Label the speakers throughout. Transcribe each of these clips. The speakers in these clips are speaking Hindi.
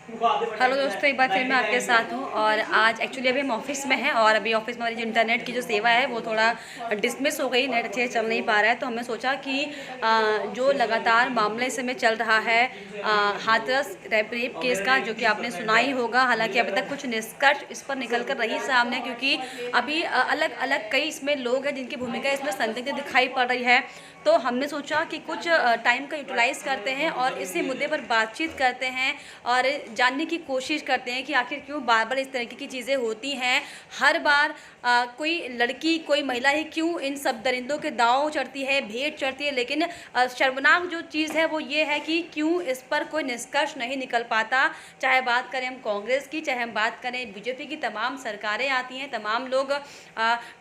Speaker 1: हेलो दोस्तों, एक बार फिर मैं आपके साथ हूँ। और आज एक्चुअली अभी हम ऑफिस में हैं और अभी ऑफिस में हमारी जो इंटरनेट की जो सेवा है वो थोड़ा डिसमिस हो गई, नेट अच्छे से चल नहीं पा रहा है। तो हमने सोचा कि जो लगातार मामला इस समय चल रहा है हाथरस रेप केस का, जो कि आपने सुना ही होगा। हालांकि अभी तक कुछ निष्कर्ष इस पर निकल कर नहीं सामने, क्योंकि अभी अलग अलग कई इसमें लोग हैं जिनकी भूमिका इसमें संदिग्ध दिखाई पड़ रही है। तो हमने सोचा कि कुछ टाइम का यूटिलाइज करते हैं और इसी मुद्दे पर बातचीत करते हैं और जानने की कोशिश करते हैं कि आखिर क्यों बार बार इस तरीके की चीज़ें होती हैं। हर बार कोई लड़की, कोई महिला ही क्यों इन सब दरिंदों के दांव चढ़ती है, भेंट चढ़ती है। लेकिन शर्मनाक जो चीज़ है वो ये है कि क्यों इस पर कोई निष्कर्ष नहीं निकल पाता। चाहे बात करें हम कांग्रेस की, चाहे हम बात करें बीजेपी की, तमाम सरकारें आती हैं, तमाम लोग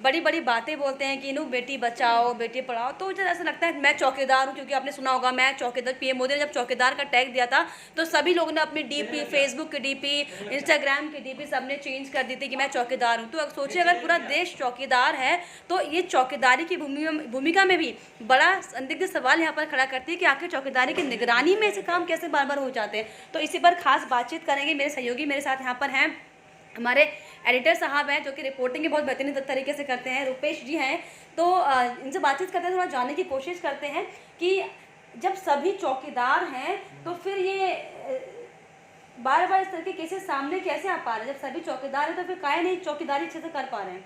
Speaker 1: बड़ी बड़ी बातें बोलते हैं कि नो बेटी बचाओ, बेटी पढ़ाओ। तो मुझे ऐसा लगता है मैं चौकीदार हूँ, क्योंकि आपने सुना होगा मैं चौकीदार, पीएम मोदी ने जब चौकीदार का टैग दिया था तो सभी लोगों ने अपनी डीपी, फेसबुक की डीपी, इंस्टाग्राम की डीपी सबने चेंज कर दी थी कि मैं चौकीदार हूँ। तो अब सोचिए अगर पूरा देश चौकीदार है तो ये चौकीदारी की भूमिका में भी बड़ा संदिग्ध सवाल यहाँ पर खड़ा करती है कि आखिर चौकीदारी की निगरानी में ऐसे काम कैसे बार बार हो जाते हैं। तो इसी पर खास बातचीत करेंगे। मेरे सहयोगी मेरे साथ यहाँ पर हैं, हमारे एडिटर साहब हैं जो कि रिपोर्टिंग भी बहुत बेहतरीन तरीके से करते हैं, रुपेश जी हैं। तो इनसे बातचीत करते हैं, थोड़ा जानने की कोशिश करते हैं कि जब सभी चौकीदार हैं तो फिर ये बार बार इस तरह के केसेस सामने कैसे आ पा रहे हैं। जब सभी चौकीदार हैं तो फिर काहे नहीं चौकीदारी अच्छे से कर पा रहे हैं।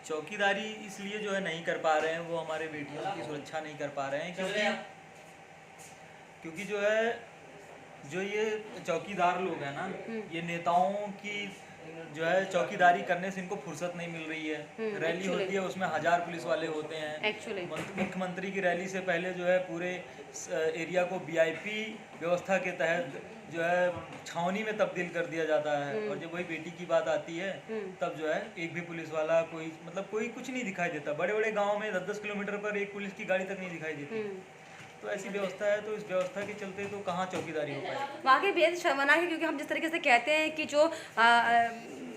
Speaker 2: चौकीदारी इसलिए जो है नहीं कर पा रहे हैं, वो हमारे बेटियों की सुरक्षा नहीं कर पा रहे हैं, क्योंकि जो है जो ये चौकीदार लोग हैं ना, ये नेताओं की जो है चौकीदारी करने से इनको फुर्सत नहीं मिल रही है। रैली होती है उसमें 1000 पुलिस वाले होते हैं। मुख्यमंत्री की रैली से पहले जो है पूरे एरिया को वीआईपी व्यवस्था के तहत जो है छावनी में तब्दील कर दिया जाता है। और जब वही बेटी की बात आती है तब जो है एक भी पुलिस वाला, कोई मतलब कोई कुछ नहीं दिखाई देता। बड़े बड़े गाँव में 10-10 किलोमीटर पर एक पुलिस की गाड़ी तक नहीं दिखाई देती। तो ऐसी व्यवस्था है, तो इस व्यवस्था के चलते तो कहाँ चौकीदारी हो पाएगी।
Speaker 1: वाकई बेहद शर्मनाक है, क्योंकि हम जिस तरीके से कहते हैं कि जो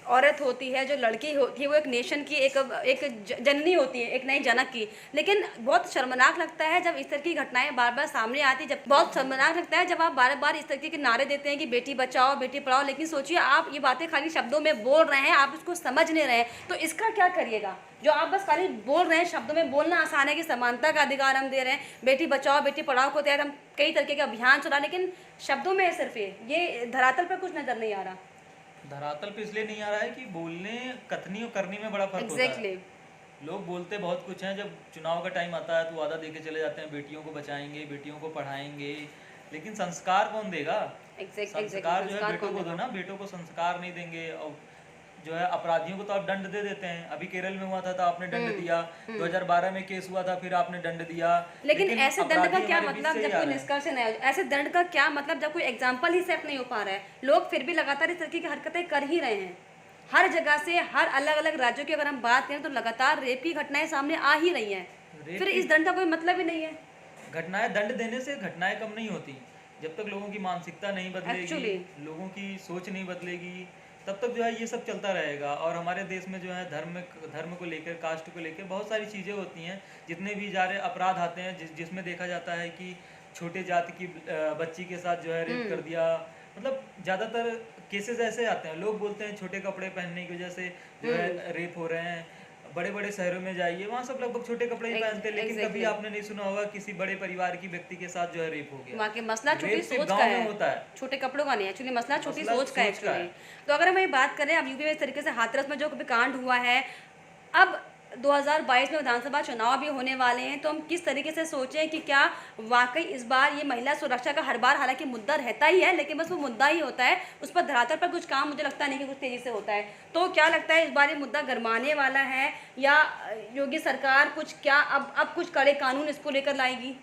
Speaker 1: औरत होती है, जो लड़की होती है, वो एक नेशन की एक जननी होती है, एक नई जनक की। लेकिन बहुत शर्मनाक लगता है जब इस तरह की घटनाएं बार बार सामने आती है। जब बहुत शर्मनाक लगता है जब आप बार बार इस तरीके के नारे देते हैं कि बेटी बचाओ, बेटी पढ़ाओ। लेकिन सोचिए आप ये बातें खाली शब्दों में बोल रहे हैं, आप इसको समझ नहीं रहे हैं, तो इसका क्या करिएगा। जो आप बस खाली बोल रहे हैं, शब्दों में बोलना आसान है कि समानता का अधिकार हम दे रहे हैं, बेटी बचाओ बेटी पढ़ाओ को तहत हम कई तरीके के अभियान चला, लेकिन शब्दों में सिर्फ ये धरातल पर कुछ नजर नहीं आ रहा।
Speaker 2: धरातल पे इसलिए नहीं आ रहा है कि बोलने, कथनी और करनी में बड़ा फर्क होता है। लोग बोलते बहुत कुछ हैं, जब चुनाव का टाइम आता है तो वादा देके चले जाते हैं, बेटियों को बचाएंगे, बेटियों को पढ़ाएंगे, लेकिन संस्कार कौन देगा। संस्कार जो है बेटों को दो ना, बेटों को संस्कार नहीं देंगे। और जो है अपराधियों को तो आप दंड दे देते हैं। अभी केरल में हुआ था तो आपने दंड दिया, 2012 में केस हुआ था फिर आपने दंड दिया।
Speaker 1: लेकिन ऐसे दंड का क्या मतलब जब कोई निष्कर्ष नहीं, ऐसे दंड का क्या मतलब जब कोई एग्जाम्पल ही सेट नहीं हो पा रहा है। लोग फिर भी लगातार इस तरीके की हरकतें कर ही रहे हैं। हर जगह से, हर अलग अलग राज्यों की अगर हम बात करें तो लगातार रेप की घटनाएं सामने आ ही रही हैं। फिर इस दंड का कोई मतलब ही नहीं है।
Speaker 2: घटनाएं, दंड देने से घटनाएं कम नहीं होती। जब तक लोगों की मानसिकता नहीं बदलेगी, लोगों की सोच नहीं बदलेगी, तब तक जो है ये सब चलता रहेगा। और हमारे देश में जो है धर्म को लेकर, कास्ट को लेकर बहुत सारी चीज़ें होती हैं। जितने भी ज़्यादा अपराध आते हैं जिसमें देखा जाता है कि छोटे जाति की बच्ची के साथ जो है रेप कर दिया, मतलब ज़्यादातर केसेस ऐसे आते हैं। लोग बोलते हैं छोटे कपड़े पहनने की वजह से जो है रेप हो रहे हैं। बड़े बड़े शहरों में जाइए, वहाँ सब लगभग छोटे कपड़े ही पहनते हैं, लेकिन कभी आपने नहीं सुना होगा किसी बड़े परिवार की व्यक्ति के साथ जो है रेप हो गया।
Speaker 1: वहाँ के मसला छोटी सोच का है, होता है, छोटे कपड़ों का नहीं, एक्चुअली मसला छोटी सोच का है। तो अगर हम ये बात करें, अब यूपी में इस तरीके से हाथरस में जो कांड हुआ है, अब 2022 में विधानसभा चुनाव भी होने वाले हैं, तो हम किस तरीके से सोचें कि क्या वाकई इस बार ये महिला सुरक्षा का हर बार हालांकि मुद्दा रहता ही है, लेकिन बस वो मुद्दा ही होता है, उस पर धरातल पर कुछ काम मुझे लगता नहीं कि कुछ तेज़ी से होता है। तो क्या लगता है इस बार ये मुद्दा गरमाने वाला है, या योगी सरकार कुछ क्या अब कुछ कड़े कानून इसको लेकर लाएगी।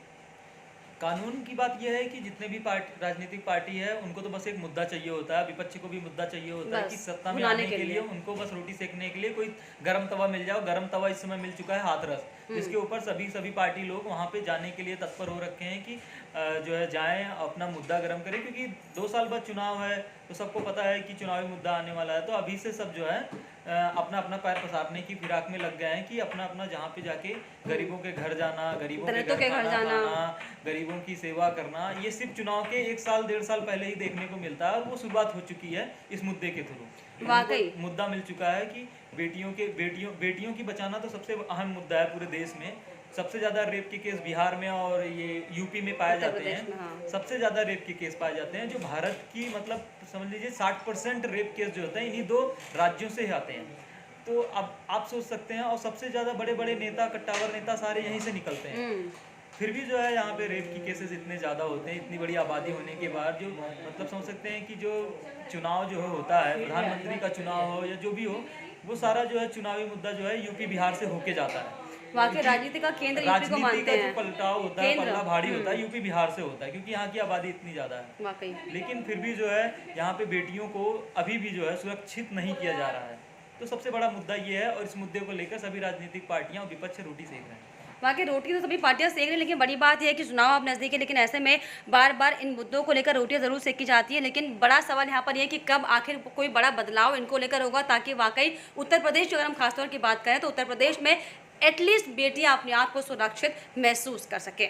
Speaker 2: कानून की बात यह है कि जितने भी राजनीतिक पार्टी है उनको तो बस एक मुद्दा चाहिए होता है, विपक्ष को भी मुद्दा चाहिए होता है कि सत्ता में आने के लिए उनको बस रोटी सेकने के लिए कोई गर्म तवा मिल जाओ। गर्म तवा इस समय मिल चुका है हाथरस। जिसके ऊपर सभी पार्टी लोग वहाँ पे जाने के लिए तत्पर हो रखे हैं कि जो है जाएं, अपना मुद्दा गर्म करें, क्योंकि 2 साल बाद चुनाव है तो सबको पता है कि चुनावी मुद्दा आने वाला है। तो अभी से सब जो है अपना अपना पैर पसारने की फिराक में लग गए हैं कि अपना अपना जहाँ पे जाके गरीबों के घर जाना, गरीबों के
Speaker 1: दलितों
Speaker 2: घर
Speaker 1: के घर
Speaker 2: खाना
Speaker 1: जाना।
Speaker 2: खाना, गरीबों की सेवा करना, ये सिर्फ चुनाव के 1 साल 1.5 साल पहले ही देखने को मिलता है। और वो शुरुआत हो चुकी है इस मुद्दे के थ्रू।
Speaker 1: वाकई
Speaker 2: मुद्दा मिल चुका है कि बेटियों की बचाना तो सबसे अहम मुद्दा है पूरे देश में। सबसे ज़्यादा रेप के केस बिहार में और ये यूपी में पाए
Speaker 1: उत्तर
Speaker 2: जाते
Speaker 1: प्रदेश
Speaker 2: हैं।
Speaker 1: में, हाँ।
Speaker 2: सबसे ज़्यादा रेप के केस पाए जाते हैं, जो भारत की मतलब समझ लीजिए 60% रेप केस जो होते हैं इन्हीं 2 राज्यों से ही आते हैं। तो अब आप सोच सकते हैं, और सबसे ज़्यादा बड़े बड़े नेता, कट्टावर नेता सारे यहीं से निकलते हैं। फिर भी जो है यहाँ पे रेप की केसेस इतने ज़्यादा होते हैं, इतनी बड़ी आबादी होने के बाद, जो मतलब समझ सकते हैं कि जो चुनाव जो होता है, प्रधानमंत्री का चुनाव हो या जो भी हो, वो सारा जो है चुनावी मुद्दा जो है यूपी बिहार से होके जाता है।
Speaker 1: वाकई राजनीति का केंद्र यूपी को
Speaker 2: राजनीति
Speaker 1: मानते
Speaker 2: का जो
Speaker 1: हैं।
Speaker 2: पलटाव होता है,
Speaker 1: केंद्र।
Speaker 2: पल्ला भारी होता है, यूपी बिहार से होता है, क्योंकि यहाँ की आबादी इतनी ज़्यादा है।
Speaker 1: वाकई
Speaker 2: लेकिन फिर भी जो है यहाँ पे बेटियों को अभी भी जो है सुरक्षित नहीं किया जा रहा है। तो सबसे बड़ा मुद्दा ये है, और इस मुद्दे को लेकर सभी राजनीतिक पार्टियां और विपक्ष रोटी सेक रहे हैं।
Speaker 1: वाकई रोटी तो सभी पार्टियां सेक रही हैं, लेकिन बड़ी बात यह है कि चुनाव अब नज़दीक है, लेकिन ऐसे में बार बार इन मुद्दों को लेकर रोटियां ज़रूर सेकी जाती है। लेकिन बड़ा सवाल यहाँ पर यह है कि कब आखिर कोई बड़ा बदलाव इनको लेकर होगा, ताकि वाकई उत्तर प्रदेश, अगर हम खासतौर की बात करें तो उत्तर प्रदेश में एटलीस्ट बेटियां अपने आप को सुरक्षित महसूस कर सकें।